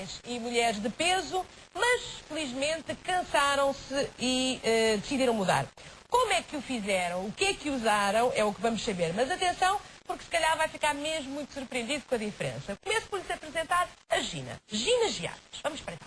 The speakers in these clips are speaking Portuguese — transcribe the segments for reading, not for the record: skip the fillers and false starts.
homens e mulheres de peso, mas felizmente cansaram-se e decidiram mudar. Como é que o fizeram? O que é que usaram? É o que vamos saber. Mas atenção, porque se calhar vai ficar mesmo muito surpreendido com a diferença. Começo por lhes apresentar a Gina. Gina Giadas. Vamos para cá.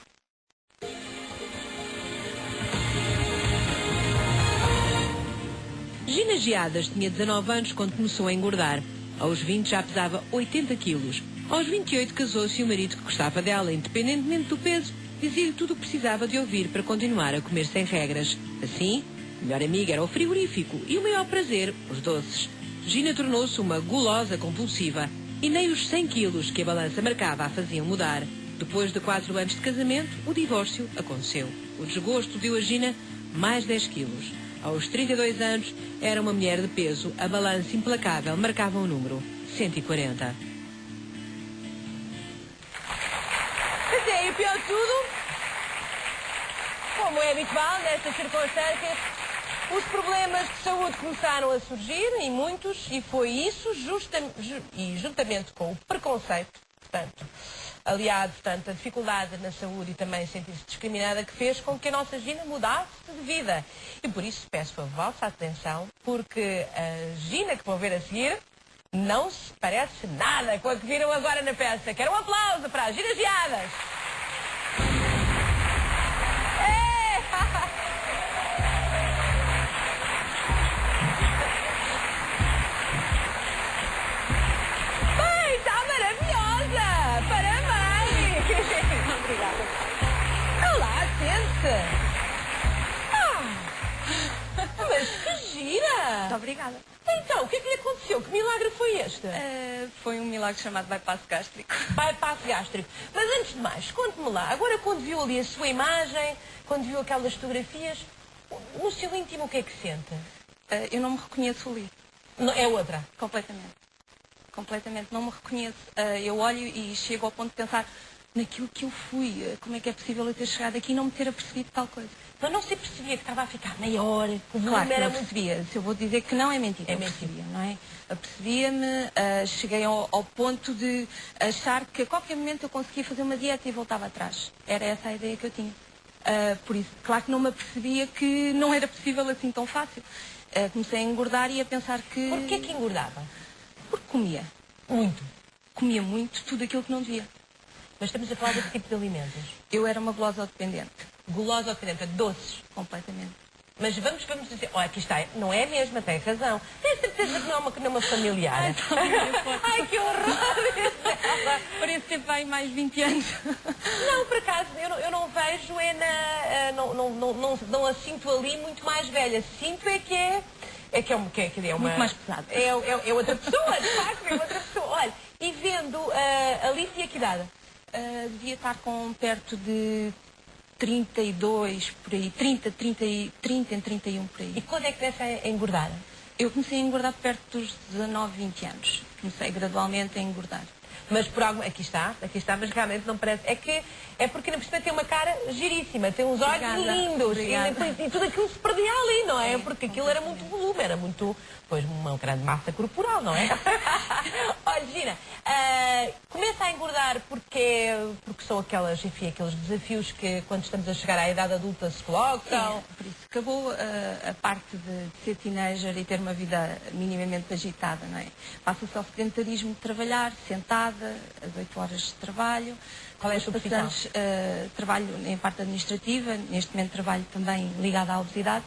Gina Giadas tinha 19 anos quando começou a engordar. Aos 20 já pesava 80 quilos. Aos 28 casou-se e o marido que gostava dela, independentemente do peso, dizia-lhe tudo o que precisava de ouvir para continuar a comer sem regras. Assim, a melhor amiga era o frigorífico e o maior prazer, os doces. Gina tornou-se uma gulosa compulsiva e nem os 100 quilos que a balança marcava a faziam mudar. Depois de 4 anos de casamento, o divórcio aconteceu. O desgosto deu a Gina mais 10 quilos. Aos 32 anos, era uma mulher de peso. A balança implacável marcava um número: 140. Mas é, e pior de tudo, como é habitual nestas circunstâncias, os problemas de saúde começaram a surgir, e muitos, e foi isso, juntamente com o preconceito, portanto, aliado, portanto, a dificuldade na saúde e também sentir-se discriminada, que fez com que a nossa Gina mudasse de vida. E por isso peço a vossa atenção, porque a Gina que vão ver a seguir não se parece nada com a que viram agora na peça. Quero um aplauso para a Gina Giadas. Mas que gira! Muito obrigada. Então, o que é que lhe aconteceu? Que milagre foi este? Foi um milagre chamado bypass gástrico. Bypass gástrico. Mas antes de mais, conte-me lá, agora quando viu ali a sua imagem, quando viu aquelas fotografias, no seu íntimo o que é que sente? Eu não me reconheço ali. Não, é outra? Completamente. Completamente. Não me reconheço. Eu olho e chego ao ponto de pensar naquilo que eu fui. Como é que é possível eu ter chegado aqui e não me ter apercebido de tal coisa? Mas não se percebia que estava a ficar maior, que o Claro que era eu muito... percebia. Se eu vou dizer que não, é mentira. É eu mentira. Percebia, não é? Apercebia-me, cheguei ao ponto de achar que a qualquer momento eu conseguia fazer uma dieta e voltava atrás. Era essa a ideia que eu tinha. Por isso, claro que não me apercebia que não era possível assim tão fácil. Comecei a engordar e a pensar que... Porquê que engordava? Porque comia. Muito. Comia muito, tudo aquilo que não devia. Mas estamos a falar de que tipo de alimentos? Eu era uma gulosa-dependente. Gulosa-dependente, doces. Completamente. Mas vamos dizer, olha, aqui está, não é mesmo, tem razão. Tem certeza que não é uma familiar? Ai, que horror! Por isso teve aí mais 20 anos. Não, por acaso, eu não vejo, não a sinto ali muito mais velha. Sinto uma... Muito mais pesada. É outra pessoa, de facto, é outra pessoa. Olha, e vendo a Alicia, que idade? Devia estar com perto de 32, por aí, 30 em 31 por aí. E quando é que começa a engordar? Eu comecei a engordar perto dos 19, 20 anos. Comecei gradualmente a engordar. Mas por algum... Aqui está, mas realmente não parece... É porque na perspectiva tem uma cara giríssima, tem uns olhos lindos. E tudo aquilo se perdia ali, não é? Porque aquilo era muito volume, era muito... Pois, uma grande massa corporal, não é? Olha, Gina, começa a engordar porque são aqueles desafios que quando estamos a chegar à idade adulta se colocam. Por isso acabou a parte de ser teenager e ter uma vida minimamente agitada, não é? Passa-se ao sedentarismo de trabalhar, sentada, às 8 horas de trabalho. Qual é a sua profissão? Trabalho em parte administrativa, neste momento trabalho também ligado à obesidade.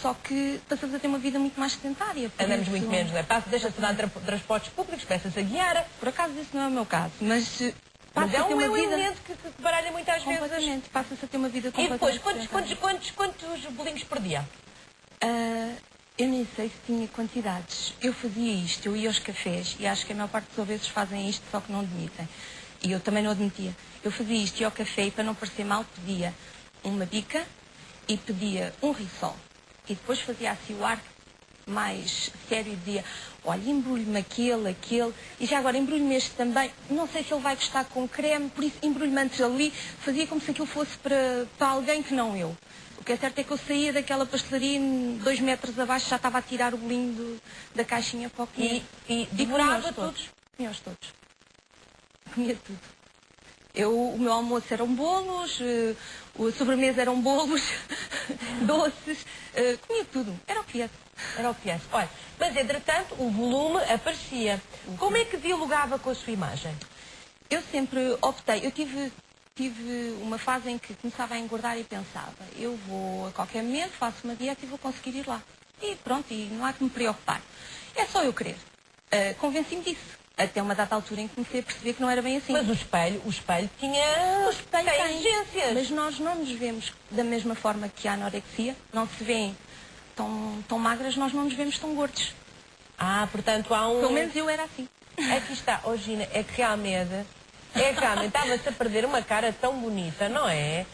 Só que passamos a ter uma vida muito mais sedentária. Andamos muito menos, não é? Deixa-se dar transportes públicos, começa-se a guiar. Por acaso isso não é o meu caso, mas é um elemento que baralha muitas vezes. Completamente, passa-se a ter uma vida completamente. E depois, sedentária. quantos bolinhos por dia? Eu nem sei se tinha quantidades. Eu fazia isto, eu ia aos cafés, e acho que a maior parte das vezes fazem isto, só que não admitem. E eu também não admitia. Eu fazia isto, ia ao café, e para não parecer mal, pedia uma bica e pedia um risol. E depois fazia assim o ar mais sério e dizia, olha, embrulhe-me aquele, e já agora embrulhe-me este também. Não sei se ele vai gostar com creme, por isso embrulhe-me antes ali. Fazia como se aquilo fosse para alguém que não eu. O que é certo é que eu saía daquela pastelaria, 2 metros abaixo, já estava a tirar o bolinho da caixinha para o comer. E devorava todos? Comia-os todos. Comia tudo. O meu almoço eram bolos, a sobremesa eram bolos, doces, comia tudo. Era o que viesse. Era o que viesse. Olha, mas entretanto o volume aparecia. Como é que dialogava com a sua imagem? Eu sempre optei, eu tive uma fase em que começava a engordar e pensava, eu vou a qualquer momento, faço uma dieta e vou conseguir ir lá. E pronto, e não há que me preocupar. É só eu querer. Convenci-me disso. Até uma data altura em que comecei a perceber que não era bem assim. Mas o espelho tinha... O espelho tem exigências. Mas nós não nos vemos da mesma forma que a anorexia. Não se vêem tão magras, nós não nos vemos tão gordos. Portanto há um... Pelo menos eu era assim. Aqui está, Gina, é que realmente estava-se a perder uma cara tão bonita, não é?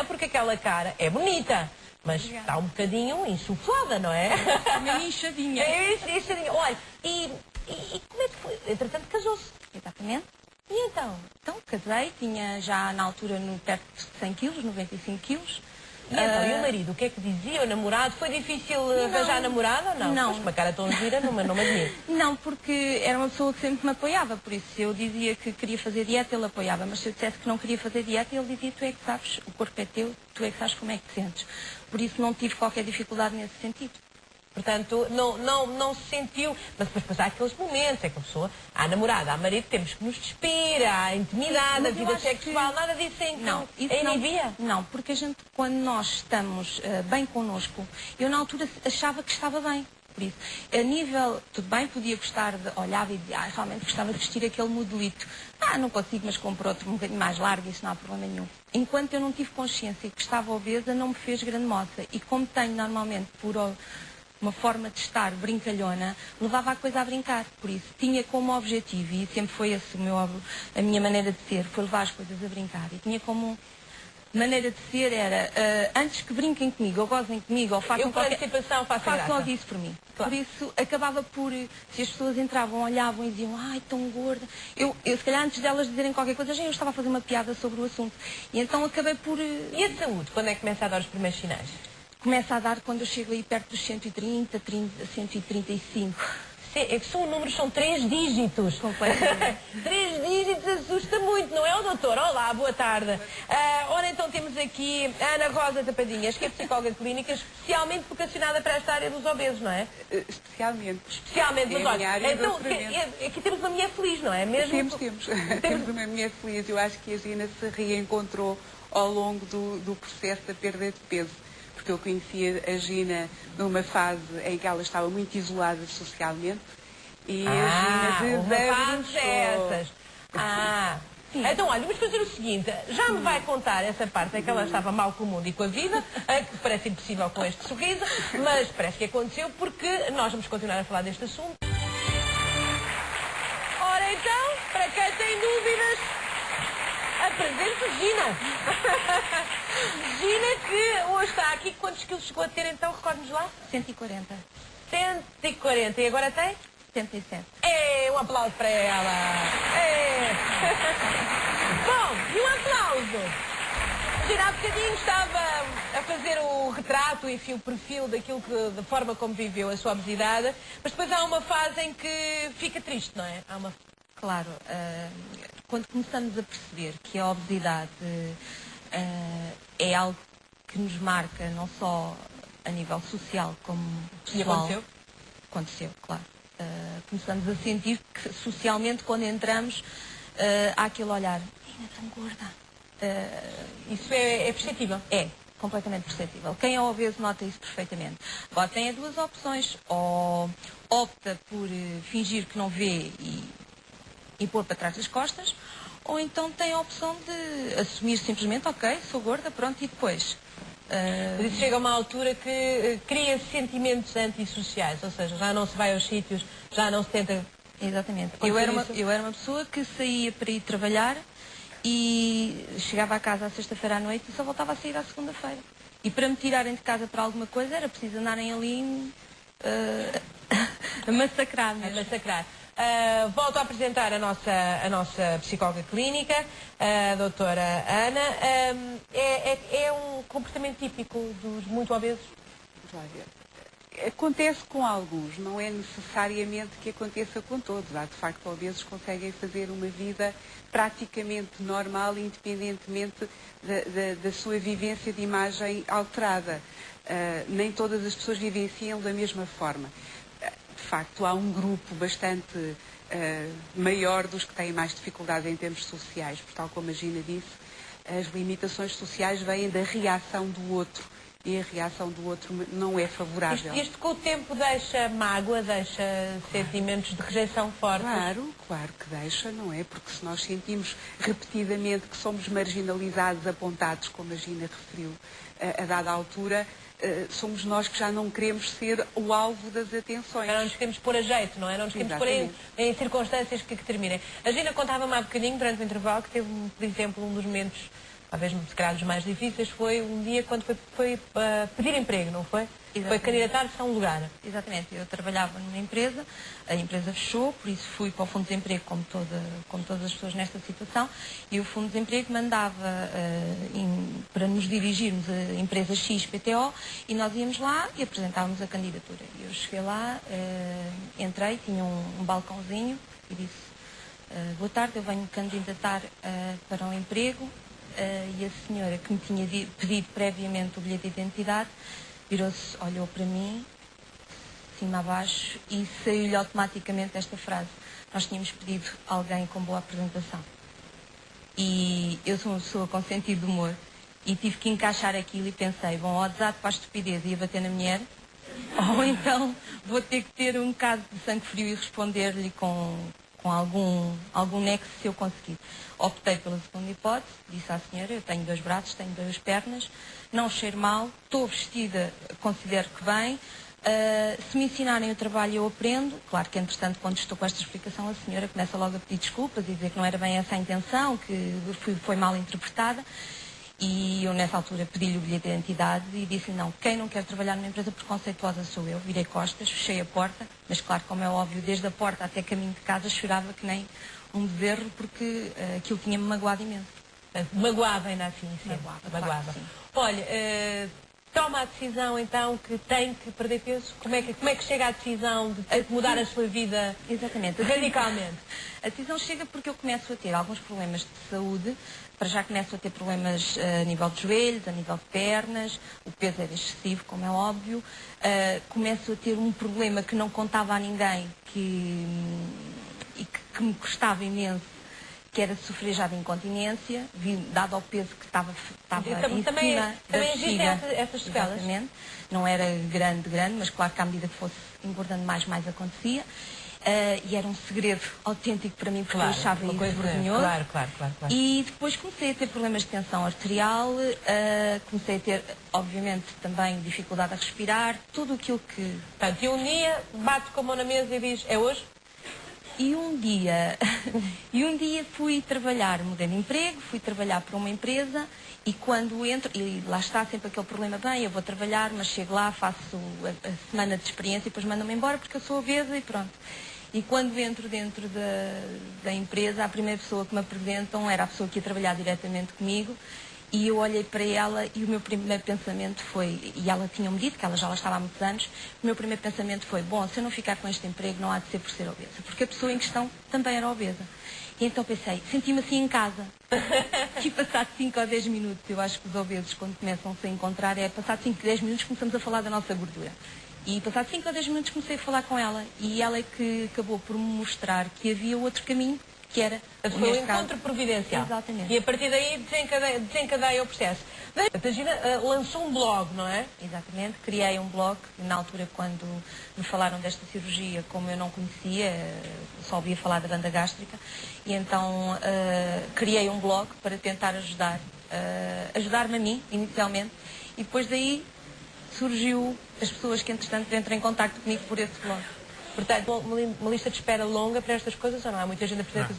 Porque aquela cara é bonita, mas está um bocadinho insuflada, não é? Uma inchadinha. É inchadinha. Olha, e como é que foi? Entretanto, casou-se. Exatamente. E então? Então, casei, tinha já na altura perto de 100 quilos, 95 quilos. E então, e o marido, o que é que dizia? O namorado? Foi difícil arranjar namorada ou não? Não. Pois, uma cara tão gira, não me admiro. Não, porque era uma pessoa que sempre me apoiava, por isso se eu dizia que queria fazer dieta, ele apoiava, mas se eu dissesse que não queria fazer dieta, ele dizia, tu é que sabes, o corpo é teu, tu é que sabes como é que te sentes. Por isso não tive qualquer dificuldade nesse sentido. Portanto, não se sentiu, mas depois há aqueles momentos, é que a pessoa, há namorada, há marido, temos que nos despir, há intimidade, a vida sexual, nada disso então. Não, isso não, porque a gente, quando nós estamos bem connosco, eu na altura achava que estava bem. Por isso, a nível, tudo bem, podia gostar de, olhava e dizia, realmente gostava de vestir aquele modelito. Não consigo, mas compro outro um bocadinho mais largo, isso não há problema nenhum. Enquanto eu não tive consciência que estava obesa, não me fez grande moça. E como tenho normalmente uma forma de estar brincalhona, levava a coisa a brincar. Por isso, tinha como objetivo, e sempre foi esse a minha maneira de ser, foi levar as coisas a brincar. E tinha como maneira de ser era, antes que brinquem comigo, ou gozem comigo, ou façam façam logo isso por mim. Claro. Por isso, acabava por, se as pessoas entravam, olhavam e diziam, ai, tão gorda. Eu se calhar, antes delas dizerem qualquer coisa, já eu estava a fazer uma piada sobre o assunto. E então acabei por... E a saúde, quando é que começa a dar os primeiros sinais? Começa a dar quando eu chego aí perto dos 130, 135. É que são números, são 3 dígitos. Completamente. 3 dígitos assusta muito, não é, o doutor? Olá, boa tarde. Ora, então temos aqui a Ana Rosa Tapadinhas, que é psicóloga clínica, especialmente vocacionada para esta área dos obesos, não é? Especialmente. Especialmente, mas olha, então, aqui temos uma mulher feliz, não é? Mesmo Temos. Temos uma mulher feliz. Eu acho que a Gina se reencontrou ao longo do processo da perda de peso. Porque eu conhecia a Gina numa fase em que ela estava muito isolada socialmente e a Gina desabrochou. Então, olha, vamos fazer o seguinte, já me vai contar essa parte em que ela estava mal com o mundo e com a vida, que parece impossível com este sorriso, mas parece que aconteceu porque nós vamos continuar a falar deste assunto. Ora então, para quem tem dúvidas, apresento Gina. Gina, que hoje está aqui. Quantos quilos chegou a ter então? Recorde-nos lá. 140. 140. E agora tem? 77. Um aplauso para ela. Bom, e um aplauso. Gina, há bocadinho estava a fazer o retrato, enfim, o perfil da forma como viveu a sua obesidade, mas depois há uma fase em que fica triste, não é? Claro, quando começamos a perceber que a obesidade é algo que nos marca não só a nível social como pessoal. E aconteceu? Aconteceu, claro. Começamos a sentir que socialmente, quando entramos, há aquele olhar, ainda tão gorda. Isso é perceptível? É, completamente perceptível. Quem é obeso nota isso perfeitamente. Agora tem duas opções, ou opta por fingir que não vê e pôr para trás das costas, ou então tem a opção de assumir simplesmente, ok, sou gorda, pronto, e depois? Isso chega a uma altura que cria sentimentos antissociais, ou seja, já não se vai aos sítios, já não se tenta... Exatamente. Eu era uma pessoa que saía para ir trabalhar e chegava a casa à sexta-feira à noite e só voltava a sair à segunda-feira. E para me tirarem de casa para alguma coisa era preciso andarem ali a massacrar mesmo. A massacrar. Volto a apresentar a nossa psicóloga clínica, a doutora Ana. É um comportamento típico dos muito obesos? Acontece com alguns, não é necessariamente que aconteça com todos. Há, de facto, obesos que conseguem fazer uma vida praticamente normal, independentemente da sua vivência de imagem alterada. Nem todas as pessoas vivenciam da mesma forma. De facto, há um grupo bastante maior dos que têm mais dificuldade em termos sociais, porque, tal como a Gina disse, as limitações sociais vêm da reação do outro. E a reação do outro não é favorável. Isto com o tempo deixa mágoa, deixa sentimentos de rejeição fortes? Claro que deixa, não é? Porque se nós sentimos repetidamente que somos marginalizados, apontados, como a Gina referiu, a dada altura, somos nós que já não queremos ser o alvo das atenções. Já não nos queremos pôr a jeito, não é? Não nos queremos pôr em circunstâncias que terminem. A Gina contava-me há bocadinho, durante o intervalo, que teve, por exemplo, um dos momentos, talvez se calhar dos mais difíceis, foi um dia quando foi pedir emprego, não foi? Exatamente. Foi candidatar-se a um lugar. Exatamente. Eu trabalhava numa empresa, a empresa fechou, por isso fui para o Fundo de Desemprego, como todas as pessoas nesta situação, e o Fundo de Desemprego mandava para nos dirigirmos a empresa XPTO, e nós íamos lá e apresentávamos a candidatura. Eu cheguei lá, entrei, tinha um balcãozinho e disse: boa tarde, eu venho candidatar para um emprego. E a senhora que me tinha pedido previamente o bilhete de identidade virou-se, olhou para mim, cima a baixo, e saiu-lhe automaticamente esta frase: nós tínhamos pedido alguém com boa apresentação. E eu sou uma pessoa com sentido de humor e tive que encaixar aquilo e pensei: bom, ou desado para a estupidez e ia bater na mulher, ou então vou ter que ter um bocado de sangue frio e responder-lhe com algum nexo, se eu conseguir. Optei pela segunda hipótese, disse à senhora: eu tenho 2 braços, tenho 2 pernas, não cheiro mal, estou vestida, considero que bem, se me ensinarem o trabalho eu aprendo. Claro que, entretanto, quando estou com esta explicação, a senhora começa logo a pedir desculpas e dizer que não era bem essa a intenção, que foi mal interpretada. E eu, nessa altura, pedi-lhe o bilhete de identidade e disse-lhe: não, quem não quer trabalhar numa empresa preconceituosa sou eu. Virei costas, fechei a porta, mas claro, como é óbvio, desde a porta até caminho de casa chorava que nem um bezerro, porque aquilo tinha-me magoado imenso. Magoava ainda assim, sim. Magoava. Claro, sim. Olha, toma a decisão então que tem que perder peso? Como é que chega à decisão de ter que mudar a sua vida? Exatamente. Radicalmente? A decisão chega porque eu começo a ter alguns problemas de saúde. Para já começo a ter problemas a nível de joelhos, a nível de pernas, o peso era excessivo, como é óbvio. Começo a ter um problema que não contava a ninguém que me custava imenso, que era sofrer já de incontinência, dado ao peso que estava em também cima da existem bexiga. essas sequelas? Exatamente. Não era grande, mas claro que à medida que fosse engordando mais acontecia. E era um segredo autêntico para mim, porque eu achava isso vergonhoso. Claro. E depois comecei a ter problemas de tensão arterial, comecei a ter, obviamente, também dificuldade a respirar, tudo aquilo que... Portanto, e um dia bate com a mão na mesa e diz: é hoje? E um dia fui trabalhar, mudei de emprego, fui trabalhar para uma empresa, e quando entro, e lá está sempre aquele problema: bem, eu vou trabalhar, mas chego lá, faço a semana de experiência e depois mandam-me embora porque eu sou obesa e pronto. E quando entro dentro da empresa, a primeira pessoa que me apresentam era a pessoa que ia trabalhar diretamente comigo, e eu olhei para ela e o meu primeiro pensamento foi, e ela tinha-me dito que ela já lá estava há muitos anos, o meu primeiro pensamento foi: bom, se eu não ficar com este emprego não há de ser por ser obesa, porque a pessoa em questão também era obesa. E então pensei, senti-me assim em casa. E passado 5 ou 10 minutos, eu acho que os obesos, quando começam-se a encontrar, passado 5 ou 10 minutos começamos a falar da nossa gordura. E passado 5 ou 10 minutos comecei a falar com ela, e ela é que acabou por me mostrar que havia outro caminho, que era o encontro providencial. Exatamente. E a partir daí desencadeia o processo. A Gina lançou um blog, não é? Exatamente, criei um blog. Na altura, quando me falaram desta cirurgia, como eu não conhecia, só ouvia falar da banda gástrica, e então criei um blog para tentar ajudar-me a mim, inicialmente, e depois daí surgiu as pessoas que, entretanto, entram em contacto comigo por esse blog. Portanto, uma lista de espera longa para estas coisas ou não? Há muita gente a fazer...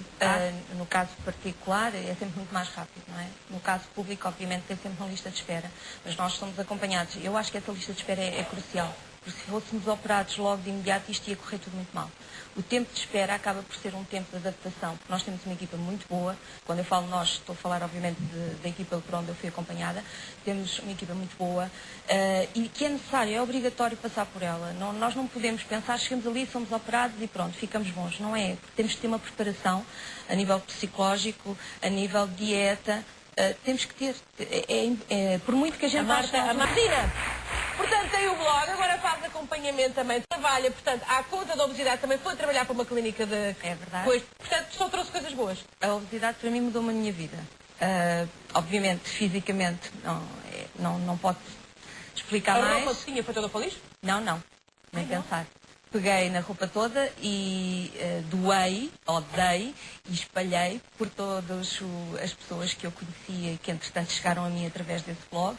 No caso particular é sempre muito mais rápido, não é? No caso público, obviamente, tem sempre uma lista de espera. Mas nós somos acompanhados. Eu acho que essa lista de espera é crucial. porque se fôssemos operados logo de imediato isto ia correr tudo muito mal. O tempo de espera acaba por ser um tempo de adaptação, porque nós temos uma equipa muito boa. Quando eu falo nós, estou a falar obviamente da equipa por onde eu fui acompanhada. Temos uma equipa muito boa e que é necessário, é obrigatório passar por ela. Não, nós não podemos pensar, chegamos ali, somos operados e pronto, ficamos bons. Não é, porque temos que ter uma preparação a nível psicológico, a nível de dieta. Temos que ter, por muito que a gente... A Martina, portanto, tem o blog, agora faz acompanhamento também, trabalha, portanto, à conta da obesidade, também foi trabalhar para uma clínica de... É verdade. Pois, portanto, só trouxe coisas boas. A obesidade para mim mudou a minha vida. Obviamente, fisicamente, não pode explicar A mais. roupa que tinha foi toda para o lixo? Não, nem pensar. Peguei na roupa toda e dei e espalhei por todas as pessoas que eu conhecia e que entretanto chegaram a mim através desse blog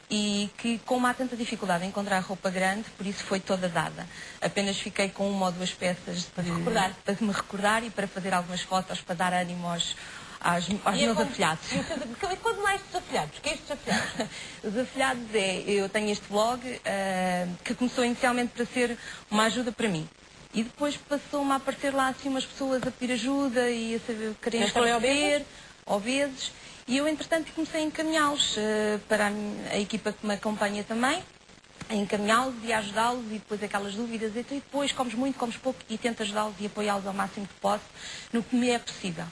e que, como há tanta dificuldade em encontrar roupa grande, por isso foi toda dada. Apenas fiquei com uma ou duas peças para me recordar e para fazer algumas fotos para dar ânimo aos meus afilhados. E quando mais desafilhados? Que é estes desafilhados? Os afilhados eu tenho este blog que começou inicialmente para ser uma ajuda para mim. E depois passou-me a aparecer lá assim umas pessoas a pedir ajuda e a saber querem esclarecer, obesos. E eu, entretanto, comecei a encaminhá-los para a equipa que me acompanha também, a encaminhá-los e a ajudá-los e depois aquelas dúvidas. E depois comes muito, comes pouco e tento ajudá-los e apoiá-los ao máximo que posso no que me é possível.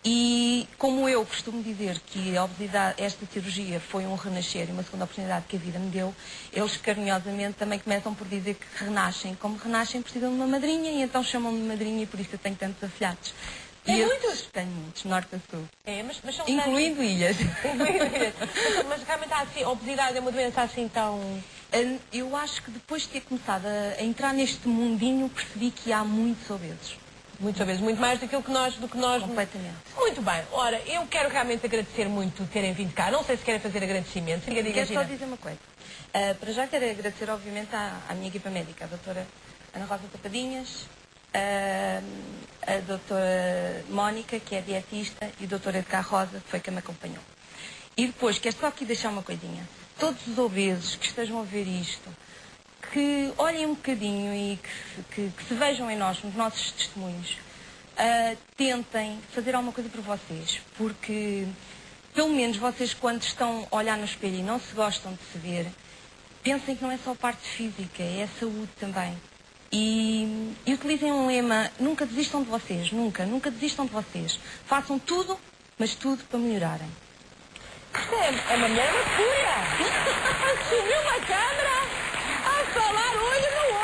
E como eu costumo dizer que a obesidade, esta cirurgia foi um renascer e uma segunda oportunidade que a vida me deu, eles carinhosamente também começam por dizer que renascem. Como renascem, precisam de uma madrinha e então chamam-me de madrinha e por isso eu tenho tantos afilhados. Tem muitos? Tenho muitos, norte a sul. Mas são Incluindo ilhas. Mas realmente há assim, a obesidade é uma doença assim tão... Eu acho que depois de ter começado a entrar neste mundinho, percebi que há muitos obesos. Muitas vezes, muito mais do que nós... Completamente. Muito bem. Ora, eu quero realmente agradecer muito terem vindo cá. Não sei se querem fazer agradecimentos. Quero só dizer uma coisa. Para já quero agradecer, obviamente, à minha equipa médica, a doutora Ana Rosa Tapadinhas, a doutora Mónica, que é dietista, e o doutor Edgar Rosa, que foi quem me acompanhou. E depois, quero só aqui deixar uma coisinha. Todos os obesos que estejam a ver isto, que olhem um bocadinho e que se vejam em nós, nos nossos testemunhos, tentem fazer alguma coisa por vocês, porque pelo menos vocês, quando estão a olhar no espelho e não se gostam de se ver, pensem que não é só a parte física, é a saúde também. E utilizem um lema: nunca desistam de vocês, nunca desistam de vocês. Façam tudo, mas tudo para melhorarem. Isto é uma mulher, uma fúria! Subiu uma câmara a falar olho no